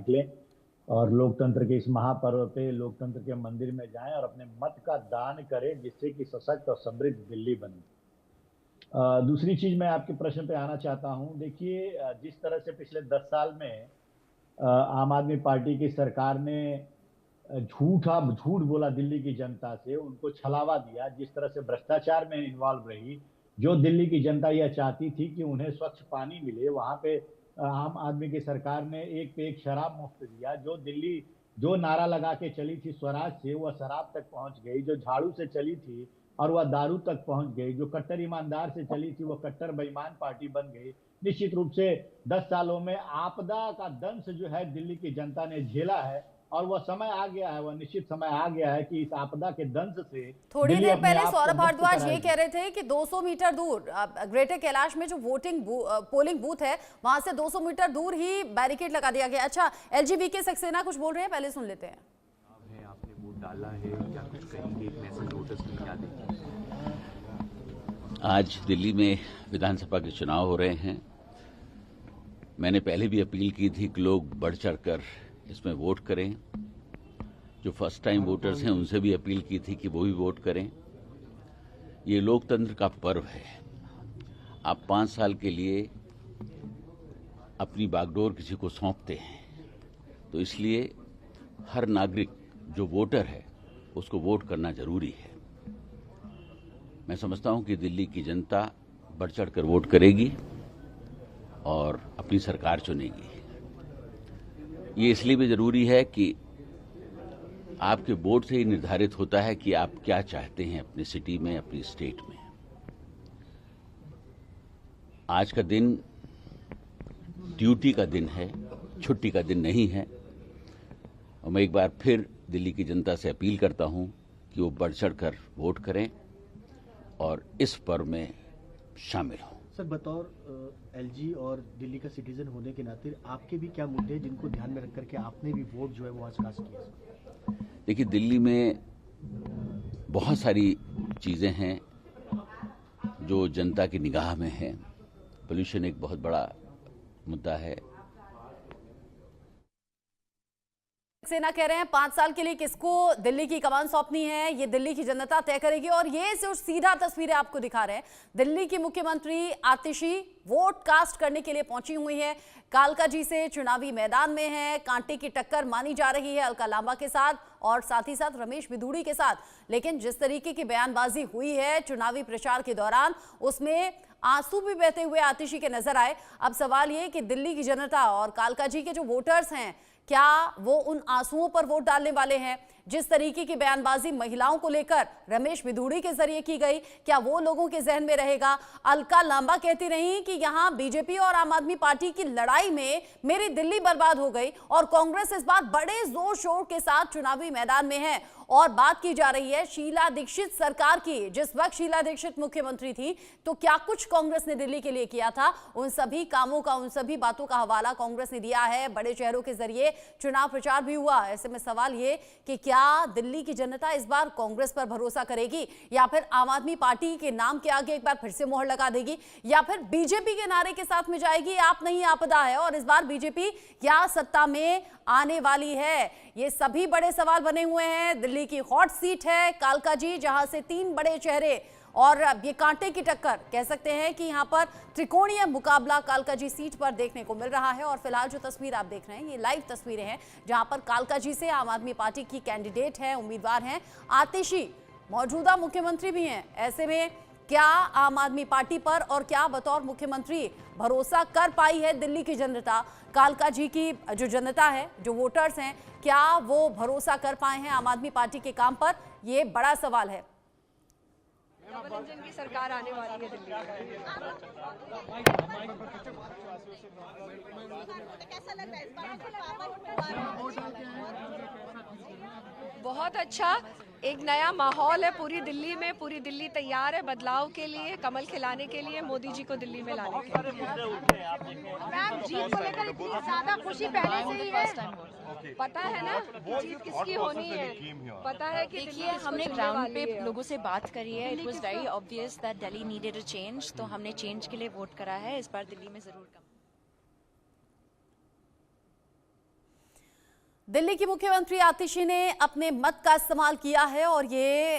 निकलें और लोकतंत्र के इस महापर्व पे लोकतंत्र के मंदिर में जाएं और अपने मत का दान करें, जिससे कि सशक्त और समृद्ध दिल्ली बने। दूसरी चीज मैं आपके प्रश्न पे आना चाहता हूं। देखिए, जिस तरह से पिछले 10 साल में आम आदमी पार्टी की सरकार ने झूठ बोला दिल्ली की जनता से, उनको छलावा दिया, जिस तरह से भ्रष्टाचार में इन्वॉल्व रही, जो दिल्ली की जनता यह चाहती थी कि उन्हें स्वच्छ पानी मिले, वहां पे आम आदमी की सरकार ने एक पे एक शराब मुफ्त दिया। जो दिल्ली जो नारा लगा के चली थी स्वराज से, वह शराब तक पहुंच गई। जो झाड़ू से चली थी और वह दारू तक पहुंच गई। जो कट्टर ईमानदार से चली थी, वह कट्टर बेईमान पार्टी बन गई। निश्चित रूप से 10 सालों में आपदा का दंश जो है दिल्ली की जनता ने झेला है, और वह समय आ गया है, वह निश्चित समय आ गया है कि इस आपदा के दंश से थोड़ी दिल्ली देर अपने पहले आप को सौरभ मुक्त भारद्वाज ये कराएगी। कह रहे थे कि 200 मीटर दूर ग्रेटर कैलाश में जो पोलिंग बूथ है, वहां से 200 मीटर दूर ही बैरिकेड लगा दिया गया। अच्छा, एलजीबीके सक्सेना कुछ बोल रहे हैं, पहले सुन लेते हैं। आपने वोट डाला है, क्या कुछ कहेंगे? एक मैसेज नोटिस में क्या देंगे? आज दिल्ली में विधानसभा के चुनाव हो रहे हैं। मैंने पहले भी अपील की थी कि लोग बढ़ चढ़कर इसमें वोट करें। जो फर्स्ट टाइम वोटर्स हैं उनसे भी अपील की थी कि वो भी वोट करें। ये लोकतंत्र का पर्व है। आप 5 साल के लिए अपनी बागडोर किसी को सौंपते हैं, तो इसलिए हर नागरिक जो वोटर है उसको वोट करना जरूरी है। मैं समझता हूं कि दिल्ली की जनता बढ़ चढ़कर वोट करेगी और अपनी सरकार चुनेगी। ये इसलिए भी जरूरी है कि आपके वोट से ही निर्धारित होता है कि आप क्या चाहते हैं अपनी सिटी में, अपनी स्टेट में। आज का दिन ड्यूटी का दिन है, छुट्टी का दिन नहीं है। और मैं एक बार फिर दिल्ली की जनता से अपील करता हूं कि वो बढ़ चढ़कर वोट करें और इस पर्व में शामिल हों। सर, बतौर एलजी और दिल्ली का सिटीजन होने के नाते आपके भी क्या मुद्दे हैं जिनको ध्यान में रख करके आपने भी वोट जो है वो आज कास्ट किया? देखिए, दिल्ली में बहुत सारी चीजें हैं जो जनता की निगाह में हैं। पोल्यूशन एक बहुत बड़ा मुद्दा है। सेना कह रहे हैं 5 साल के लिए किसको दिल्ली की कमान सौंपनी है, ये दिल्ली की जनता तय करेगी। और ये सिर्फ सीधा तस्वीरें आपको दिखा रहे हैं। दिल्ली की मुख्यमंत्री आतिशी वोट कास्ट करने के लिए पहुंची हुई है। कालका जी से चुनावी मैदान में है। कांटे की टक्कर मानी जा रही है अलका लांबा के साथ और साथ ही साथ रमेश बिधूड़ी के साथ। लेकिन जिस तरीके की बयानबाजी हुई है चुनावी प्रचार के दौरान, उसमें आंसू भी बहते हुए आतिशी के नजर आए। अब सवाल ये कि दिल्ली की जनता और कालका जी के जो वोटर्स हैं, क्या वो उन आंसुओं पर वोट डालने वाले हैं? जिस तरीके की बयानबाजी महिलाओं को लेकर रमेश बिधूड़ी के जरिए की गई, क्या वो लोगों के जहन में रहेगा? अलका लांबा कहती रही कि यहां बीजेपी और आम आदमी पार्टी की लड़ाई में मेरी दिल्ली बर्बाद हो गई, और कांग्रेस इस बार बड़े जोर शोर के साथ चुनावी मैदान में है। और बात की जा रही है शीला दीक्षित सरकार की। जिस वक्त शीला दीक्षित मुख्यमंत्री थी, तो क्या कुछ कांग्रेस ने दिल्ली के लिए किया था? उन सभी कामों का, उन सभी बातों का हवाला कांग्रेस ने दिया है। बड़े चेहरों के जरिए चुनाव प्रचार भी हुआ। ऐसे में सवाल ये कि क्या दिल्ली की जनता इस बार कांग्रेस पर भरोसा करेगी, या फिर आम आदमी पार्टी के नाम के आगे एक बार फिर से मोहर लगा देगी, या फिर बीजेपी के नारे के साथ में जाएगी आप नहीं आपदा है, और इस बार बीजेपी क्या सत्ता में आने वाली है? ये सभी बड़े सवाल बने हुए हैं। दिल्ली की हॉट सीट है कालका जी, जहां से 3 बड़े चेहरे और ये कांटे की टक्कर कह सकते हैं कि यहां पर त्रिकोणीय मुकाबला कालका जी सीट पर देखने को मिल रहा है। और फिलहाल जो तस्वीर आप देख रहे हैं, ये लाइव तस्वीरें हैं जहां पर कालका जी से आम आदमी पार्टी की कैंडिडेट है, उम्मीदवार हैं आतिशी, मौजूदा मुख्यमंत्री भी हैं। ऐसे में क्या आम आदमी पार्टी पर और क्या बतौर मुख्यमंत्री भरोसा कर पाई है दिल्ली की जनता? कालका जी की जो जनता है, जो वोटर्स हैं, क्या वो भरोसा कर पाए हैं आम आदमी पार्टी के काम पर? ये बड़ा सवाल है। डबल इंजन की सरकार आने वाली है दिल्ली में। कैसा लग रहा है इस बार? बहुत अच्छा, एक नया माहौल है पूरी दिल्ली में। पूरी दिल्ली तैयार है बदलाव के लिए, कमल खिलाने के लिए, मोदी जी को दिल्ली में लाने के लिए। मैम, जीत को लेकर इतनी ज्यादा खुशी पहले से ही है, पता है ना जीत किसकी होनी है, पता है कि देखिए, हमने ग्राउंड पे लोगों से बात करी है। It was very obvious that Delhi needed a change, तो हमने चेंज के लिए वोट करा है। इस बार दिल्ली में जरूर कम। दिल्ली की मुख्यमंत्री आतिशी ने अपने मत का इस्तेमाल किया है और ये